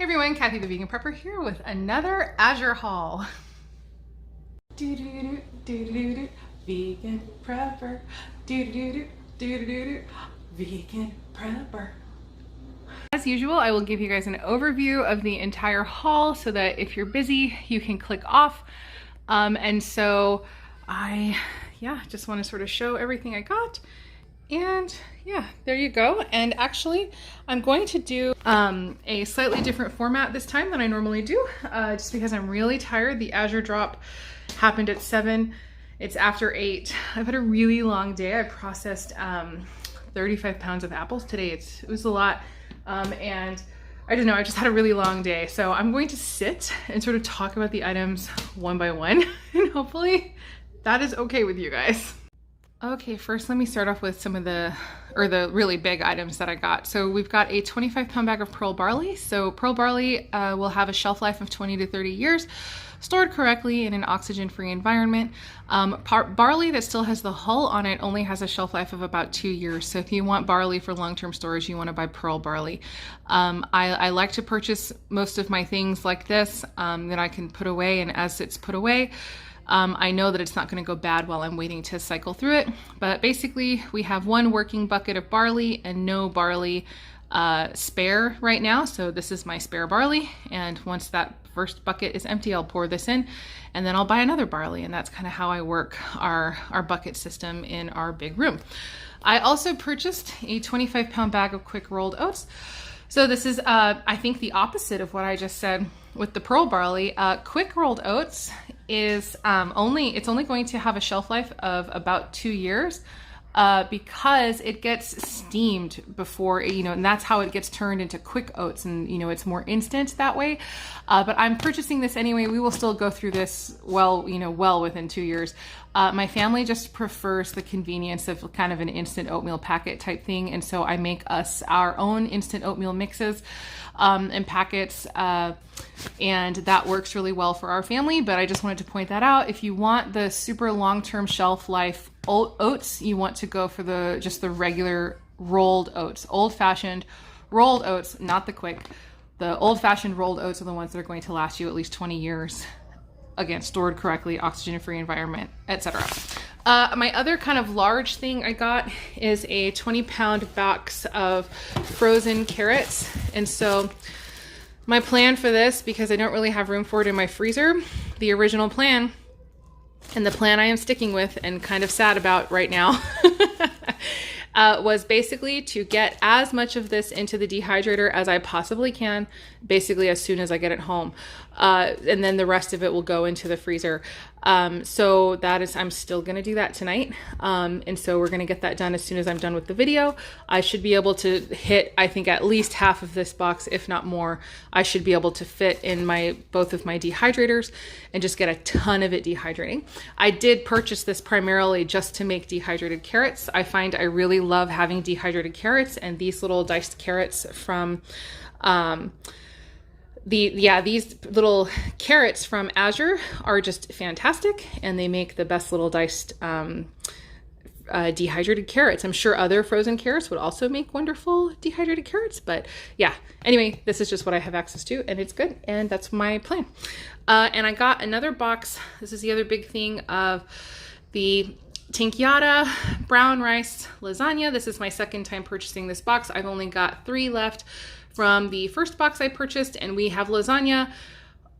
Hey everyone, Kathy the Vegan Prepper here with another Azure haul. Vegan Prepper. Vegan Prepper. As usual, I will give you guys an overview of the entire haul so that if you're busy, you can click off. And so I just want to sort of show everything I got. And yeah, there you go. And actually, I'm going to do a slightly different format this time than I normally do, just because I'm really tired. The Azure drop happened at 7. It's after 8. I've had a really long day. I processed 35 pounds of apples today. It was a lot. And I don't know, I just had a really long day. So I'm going to sit and sort of talk about the items one by one. And hopefully that is okay with you guys. Okay, first let me start off with some of the really big items that I got. So we've got a 25-pound bag of pearl barley. So pearl barley will have a shelf life of 20 to 30 years, stored correctly in an oxygen-free environment. Barley that still has the hull on it only has a shelf life of about 2 years. So if you want barley for long-term storage, you want to buy pearl barley. I like to purchase most of my things like this that I can put away, and as it's put away, I know that it's not going to go bad while I'm waiting to cycle through it. But basically, we have one working bucket of barley and no barley spare right now. So this is my spare barley. And once that first bucket is empty, I'll pour this in and then I'll buy another barley. And that's kind of how I work our bucket system in our big room. I also purchased a 25-pound bag of quick rolled oats. So this is, I think, the opposite of what I just said with the pearl barley. Quick rolled oats is only going to have a shelf life of about 2 years because it gets steamed before, and that's how it gets turned into quick oats, and it's more instant that way. But I'm purchasing this anyway. We will still go through this well within 2 years. My family just prefers the convenience of kind of an instant oatmeal packet type thing, and so I make us our own instant oatmeal mixes and packets, and that works really well for our family. But I just wanted to point that out. If you want the super long-term shelf life oats, you want to go for just the regular rolled oats, old-fashioned rolled oats, not the quick. The old-fashioned rolled oats are the ones that are going to last you at least 20 years. Again, stored correctly, oxygen-free environment, etc. My other kind of large thing I got is a 20-pound box of frozen carrots. And so my plan for this, because I don't really have room for it in my freezer, the original plan, and the plan I am sticking with and kind of sad about right now, was basically to get as much of this into the dehydrator as I possibly can, basically as soon as I get it home. And then the rest of it will go into the freezer. So I'm still going to do that tonight. And so we're going to get that done as soon as I'm done with the video. I should be able to hit, I think, at least half of this box, if not more. I should be able to fit in both of my dehydrators and just get a ton of it dehydrating. I did purchase this primarily just to make dehydrated carrots. I find I really love having dehydrated carrots, and these little diced carrots from these little carrots from Azure are just fantastic, and they make the best little diced dehydrated carrots. I'm sure other frozen carrots would also make wonderful dehydrated carrots, but yeah, anyway, this is just what I have access to, and it's good, and that's my plan. And I got another box. This is the other big thing of the Tinkyada brown rice lasagna. This is my second time purchasing this box. I've only got 3 left from the first box I purchased, and we have lasagna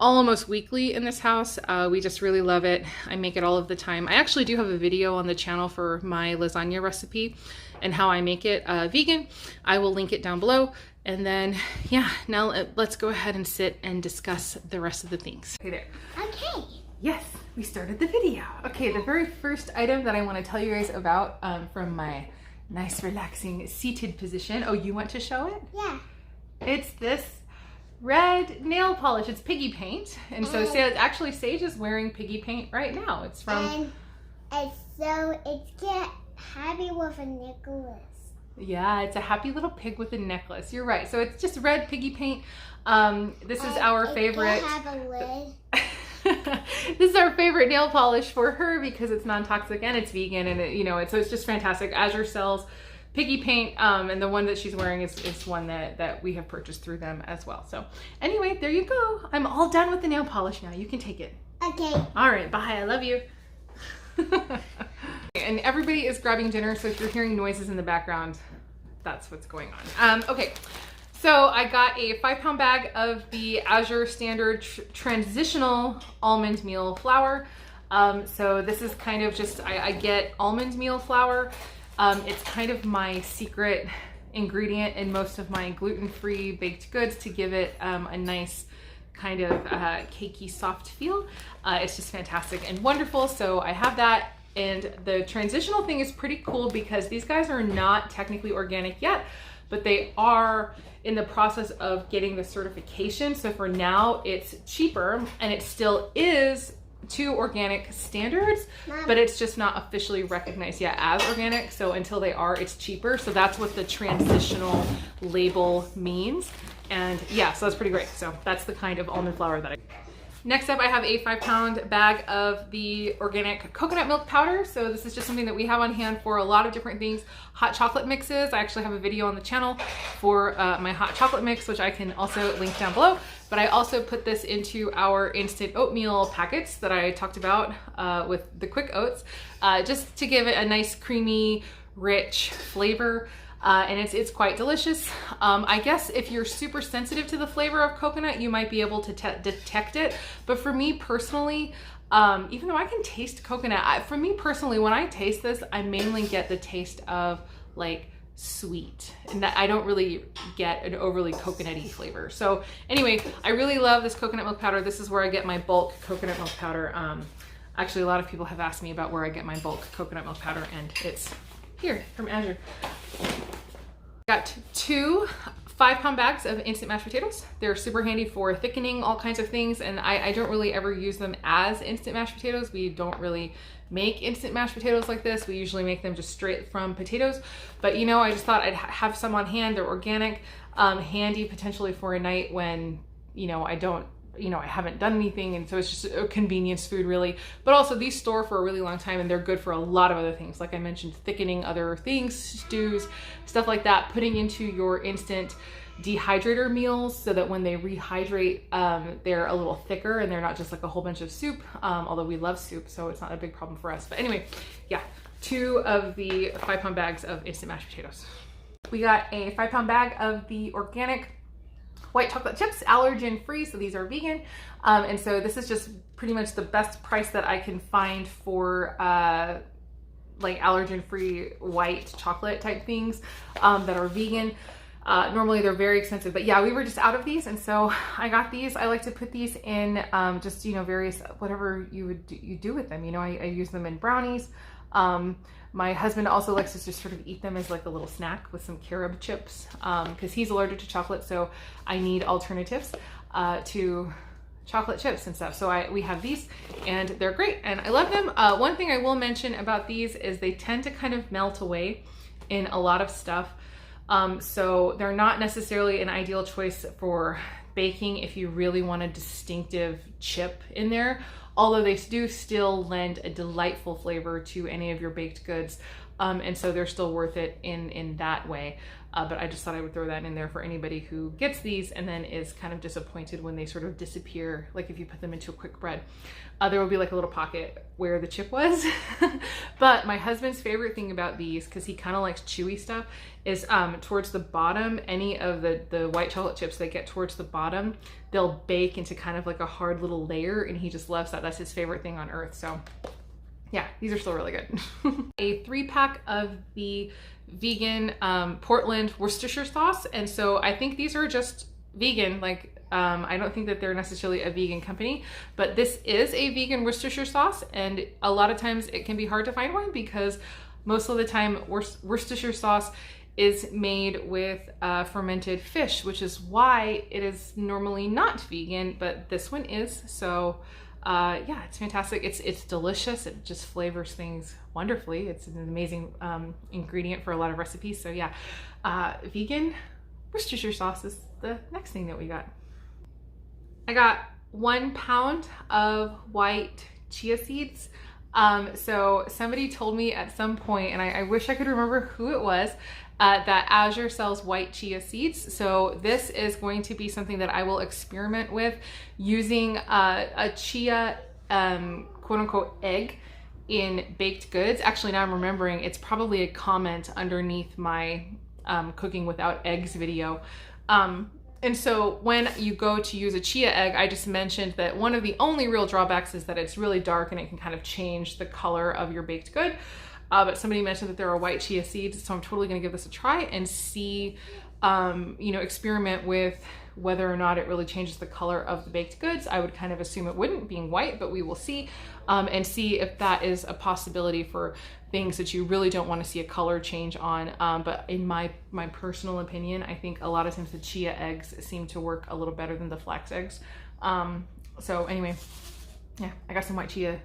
almost weekly in this house. We just really love it. I make it all of the time. I actually do have a video on the channel for my lasagna recipe and how I make it vegan. I will link it down below. And then, yeah, now let's go ahead and sit and discuss the rest of the things. Okay, there. Okay. Yes, we started the video. Okay, the very first item that I want to tell you guys about from my nice relaxing seated position. Oh, you want to show it? Yeah. It's this red nail polish. It's Piggy Paint. And so actually Sage is wearing Piggy Paint right now. It's from... And so it's get happy with a necklace. Yeah, it's a happy little pig with a necklace. You're right. So it's just red Piggy Paint. This is our favorite... It have a lid. This is our favorite nail polish for her because it's non-toxic and it's vegan, and so it's just fantastic. Azure sells Piggy Paint, and the one that she's wearing is one that we have purchased through them as well. So anyway, there you go. I'm all done with the nail polish now. You can take it. Okay. All right, bye. I love you. And everybody is grabbing dinner, so if you're hearing noises in the background, that's what's going on. Okay, so I got a 5-pound bag of the Azure Standard Transitional Almond Meal Flour. So this is kind of just, I get almond meal flour. It's kind of my secret ingredient in most of my gluten-free baked goods to give it a nice kind of cakey soft feel. It's just fantastic and wonderful. So I have that, and the transitional thing is pretty cool because these guys are not technically organic yet, but they are in the process of getting the certification. So for now it's cheaper, and it still is to organic standards, but it's just not officially recognized yet as organic. So until they are, it's cheaper. So that's what the transitional label means. And yeah, so that's pretty great. So that's the kind of almond flour that I... Next up, I have a 5-pound bag of the organic coconut milk powder. So this is just something that we have on hand for a lot of different things. Hot chocolate mixes. I actually have a video on the channel for my hot chocolate mix, which I can also link down below. But I also put this into our instant oatmeal packets that I talked about with the quick oats, just to give it a nice creamy, rich flavor. And it's quite delicious. I guess if you're super sensitive to the flavor of coconut, you might be able to detect it. But for me personally, even though I can taste coconut, for me personally, when I taste this, I mainly get the taste of like sweet, and that I don't really get an overly coconutty flavor. So anyway, I really love this coconut milk powder. This is where I get my bulk coconut milk powder. Actually, a lot of people have asked me about where I get my bulk coconut milk powder, and it's here from Azure. Got 2 5-pound bags of instant mashed potatoes. They're super handy for thickening all kinds of things, and I don't really ever use them as instant mashed potatoes. We don't really make instant mashed potatoes like this. We usually make them just straight from potatoes. But you know, I just thought I'd have some on hand. They're organic, handy potentially for a night when, you know, I haven't done anything, and so it's just a convenience food really. But also these store for a really long time, and they're good for a lot of other things. Like I mentioned, thickening other things, stews, stuff like that, putting into your instant dehydrator meals so that when they rehydrate, they're a little thicker and they're not just like a whole bunch of soup, although we love soup, so it's not a big problem for us. But anyway, yeah, 2 of the 5-pound bags of instant mashed potatoes. We got a 5-pound bag of the organic white chocolate chips, allergen free, so these are vegan. And so this is just pretty much the best price that I can find for like allergen free white chocolate type things that are vegan. Normally they're very expensive, but yeah, we were just out of these, and so I got these. I like to put these in just, you know, various, whatever you do with them. You know, I use them in brownies. My husband also likes to just sort of eat them as like a little snack with some carob chips, because he's allergic to chocolate, so I need alternatives to chocolate chips and stuff. So we have these, and they're great, and I love them. One thing I will mention about these is they tend to kind of melt away in a lot of stuff. So they're not necessarily an ideal choice for baking if you really want a distinctive chip in there, although they do still lend a delightful flavor to any of your baked goods. And so they're still worth it in that way. But I just thought I would throw that in there for anybody who gets these and then is kind of disappointed when they sort of disappear, like if you put them into a quick bread. There will be like a little pocket where the chip was. But my husband's favorite thing about these, because he kind of likes chewy stuff, is towards the bottom, any of the white chocolate chips that get towards the bottom, they'll bake into kind of like a hard little layer, and he just loves that. That's his favorite thing on earth. So yeah, these are still really good. A 3-pack of the vegan Portland Worcestershire sauce. And so I think these are just vegan, like I don't think that they're necessarily a vegan company, but this is a vegan Worcestershire sauce, and a lot of times it can be hard to find one because most of the time Worcestershire sauce is made with fermented fish, which is why it is normally not vegan, but this one is. So yeah, it's fantastic. It's delicious. It just flavors things wonderfully. It's an amazing ingredient for a lot of recipes. So yeah, vegan Worcestershire sauce is the next thing that we got. I got 1 pound of white chia seeds. So somebody told me at some point, and I wish I could remember who it was, that Azure sells white chia seeds. So this is going to be something that I will experiment with using a chia quote unquote egg in baked goods. Actually, now I'm remembering, it's probably a comment underneath my cooking without eggs video. And so when you go to use a chia egg, I just mentioned that one of the only real drawbacks is that it's really dark and it can kind of change the color of your baked good. But somebody mentioned that there are white chia seeds, so I'm totally gonna give this a try and see, you know, experiment with whether or not it really changes the color of the baked goods. I would kind of assume it wouldn't, being white, but we will see, and see if that is a possibility for things that you really don't want to see a color change on. But in my personal opinion, I think a lot of times the chia eggs seem to work a little better than the flax eggs. So anyway, yeah, I got some white chia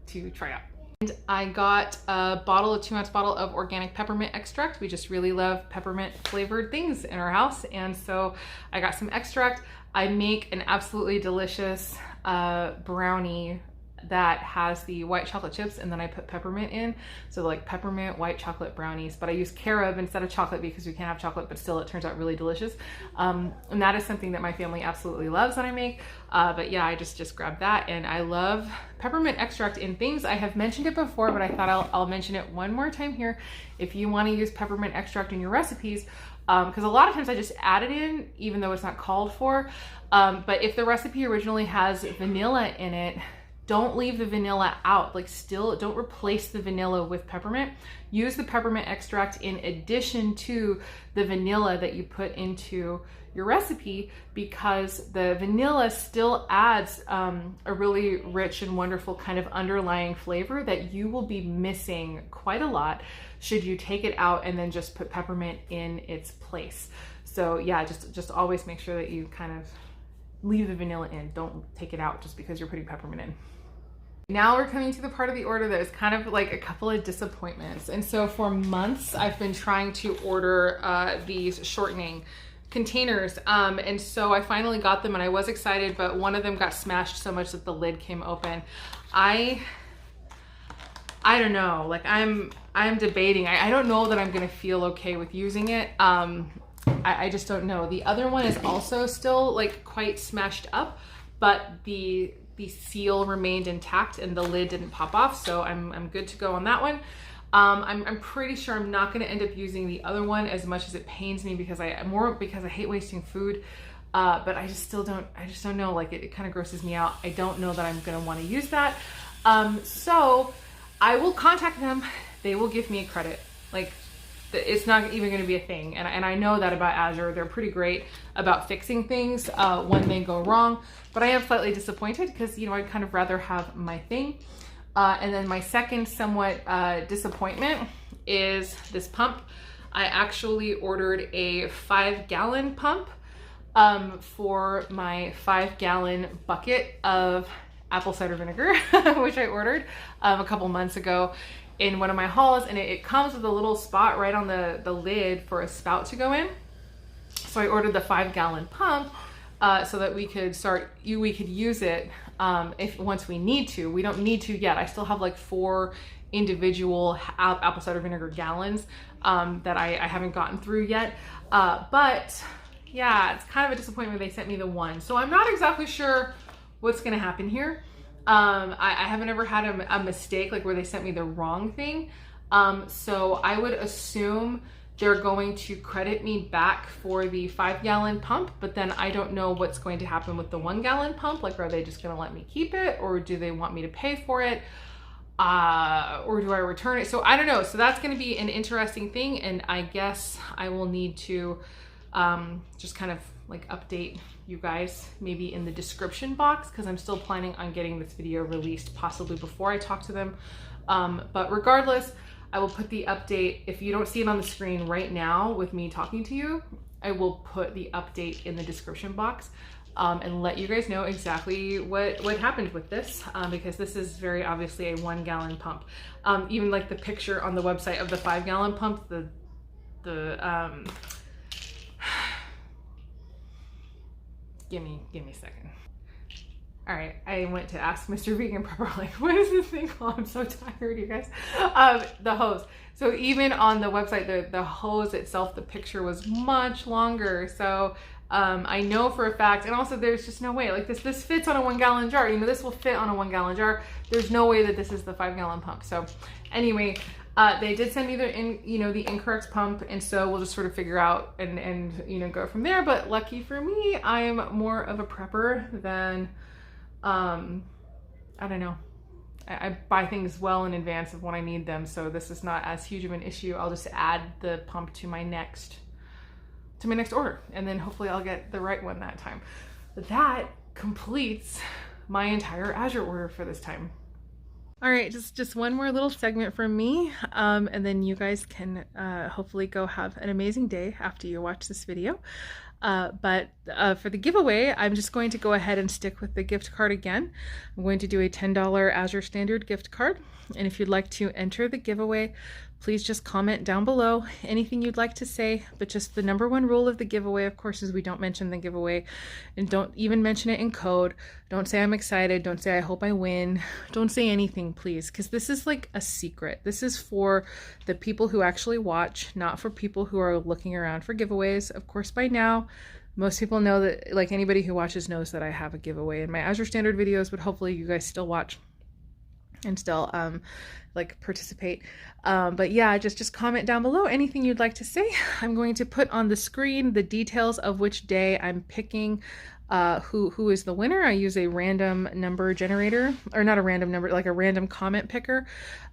to try out. And I got a 2-ounce bottle of organic peppermint extract. We just really love peppermint flavored things in our house. And so I got some extract. I make an absolutely delicious brownie that has the white chocolate chips, and then I put peppermint in. So like peppermint white chocolate brownies, but I use carob instead of chocolate because we can't have chocolate, but still it turns out really delicious. And that is something that my family absolutely loves that I make. But yeah, I just grabbed that, and I love peppermint extract in things. I have mentioned it before, but I thought I'll mention it one more time here. If you want to use peppermint extract in your recipes, because a lot of times I just add it in even though it's not called for. But if the recipe originally has vanilla in it, don't leave the vanilla out. Like, still don't replace the vanilla with peppermint. Use the peppermint extract in addition to the vanilla that you put into your recipe, because the vanilla still adds a really rich and wonderful kind of underlying flavor that you will be missing quite a lot should you take it out and then just put peppermint in its place. So yeah, just always make sure that you kind of leave the vanilla in. Don't take it out just because you're putting peppermint in. Now we're coming to the part of the order that is kind of like a couple of disappointments. And so for months, I've been trying to order these shortening containers. And so I finally got them and I was excited, but one of them got smashed so much that the lid came open. I don't know, like I'm debating. I don't know that I'm gonna feel okay with using it. I just don't know. The other one is also still like quite smashed up, but the seal remained intact and the lid didn't pop off, so I'm good to go on that one. I'm pretty sure I'm not going to end up using the other one, as much as it pains me because I hate wasting food. But I just don't know, like it kind of grosses me out. I don't know that I'm going to want to use that. So I will contact them. They will give me a credit. Like, it's not even going to be a thing. And I know that about Azure. They're pretty great about fixing things when they go wrong. But I am slightly disappointed because, you know, I'd kind of rather have my thing. And then my second somewhat disappointment is this pump. I actually ordered a 5-gallon pump for my 5-gallon bucket of apple cider vinegar, which I ordered a couple months ago in one of my hauls, and it comes with a little spot right on the lid for a spout to go in. So I ordered the 5-gallon pump so that we could use it if once we need to. We don't need to yet. I still have like 4 individual apple cider vinegar gallons that I haven't gotten through yet. But yeah, it's kind of a disappointment they sent me the one. So I'm not exactly sure what's gonna happen here. I haven't ever had a mistake like where they sent me the wrong thing. So I would assume they're going to credit me back for the 5-gallon pump, but then I don't know what's going to happen with the 1-gallon pump. Like, are they just gonna let me keep it, or do they want me to pay for it? Or do I return it? So I don't know. So that's gonna be an interesting thing, and I guess I will need to just kind of like update you guys maybe in the description box, because I'm still planning on getting this video released possibly before I talk to them. But regardless, I will put the update. If you don't see it on the screen right now with me talking to you, I will put the update in the description box and let you guys know exactly what happened with this, because this is very obviously a 1-gallon pump. Even like the picture on the website of the 5-gallon pump, give me a second. All right, I went to ask Mr. Vegan Prepper, like, what is this thing called? I'm so tired, you guys. The hose. So even on the website, the hose itself, the picture was much longer. So I know for a fact, and also there's just no way, like this fits on a 1 gallon jar. You know, this will fit on a 1 gallon jar. There's no way that this is the 5 gallon pump. So anyway, they did send me the incorrect pump, and so we'll just sort of figure out and go from there. But lucky for me, I am more of a prepper than I don't know. I buy things well in advance of when I need them, so this is not as huge of an issue. I'll just add the pump to my next order, and then hopefully I'll get the right one that time. But that completes my entire Azure order for this time. All right, just one more little segment from me, and then you guys can hopefully go have an amazing day after you watch this video. But for the giveaway, I'm just going to go ahead and stick with the gift card again. I'm going to do a $10 Azure Standard gift card. And if you'd like to enter the giveaway, please just comment down below anything you'd like to say. But just the #1 rule of the giveaway, of course, is we don't mention the giveaway, and don't even mention it in code. Don't say I'm excited. Don't say I hope I win. Don't say anything, please, because this is like a secret. This is for the people who actually watch, not for people who are looking around for giveaways. Of course, by now, most people know that, like anybody who watches knows that I have a giveaway in my Azure Standard videos, but hopefully you guys still watch and still like participate. But yeah, just comment down below anything you'd like to say. I'm going to put on the screen the details of which day I'm picking who is the winner. I use a random number generator, or not a random number, like a random comment picker.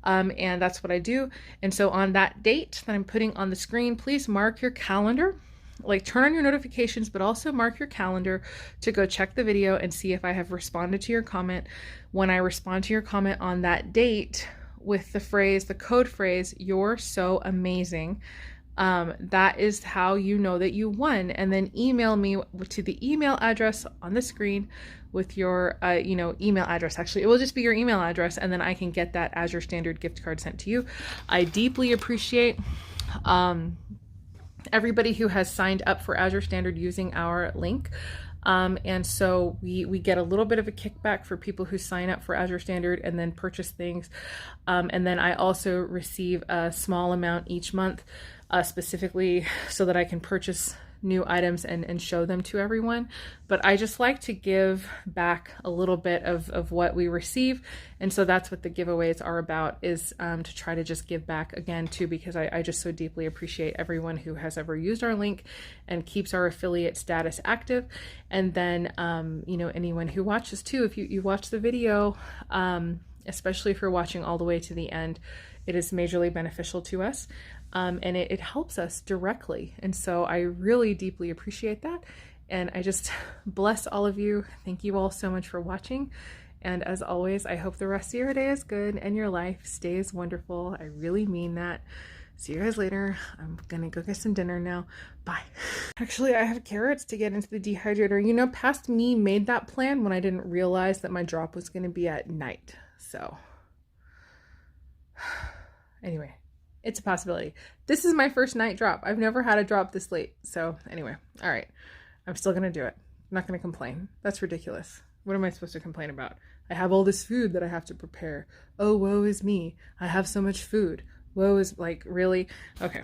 And that's what I do. And so on that date that I'm putting on the screen, please mark your calendar. Like, turn on your notifications, but also mark your calendar to go check the video and see if I have responded to your comment. When I respond to your comment on that date with the code phrase, "You're so amazing," that is how you know that you won. And then email me to the email address on the screen with your email address. Actually, it will just be your email address, and then I can get that Azure Standard gift card sent to you. I deeply appreciate everybody who has signed up for Azure Standard using our link. And so we get a little bit of a kickback for people who sign up for Azure Standard and then purchase things. And then I also receive a small amount each month, specifically so that I can purchase new items and show them to everyone. But I just like to give back a little bit of what we receive. And so that's what the giveaways are about, is to try to just give back again too, because I just so deeply appreciate everyone who has ever used our link and keeps our affiliate status active. And then, anyone who watches too, if you watch the video, especially if you're watching all the way to the end, it is majorly beneficial to us. And it helps us directly. And so I really deeply appreciate that. And I just bless all of you. Thank you all so much for watching. And as always, I hope the rest of your day is good and your life stays wonderful. I really mean that. See you guys later. I'm gonna go get some dinner now. Bye. Actually, I have carrots to get into the dehydrator. Past me made that plan when I didn't realize that my drop was gonna be at night. So anyway. It's a possibility. This is my first night drop. I've never had a drop this late. So anyway, all right. I'm still going to do it. I'm not going to complain. That's ridiculous. What am I supposed to complain about? I have all this food that I have to prepare. Oh, woe is me. I have so much food. Woe is, like, really? Okay.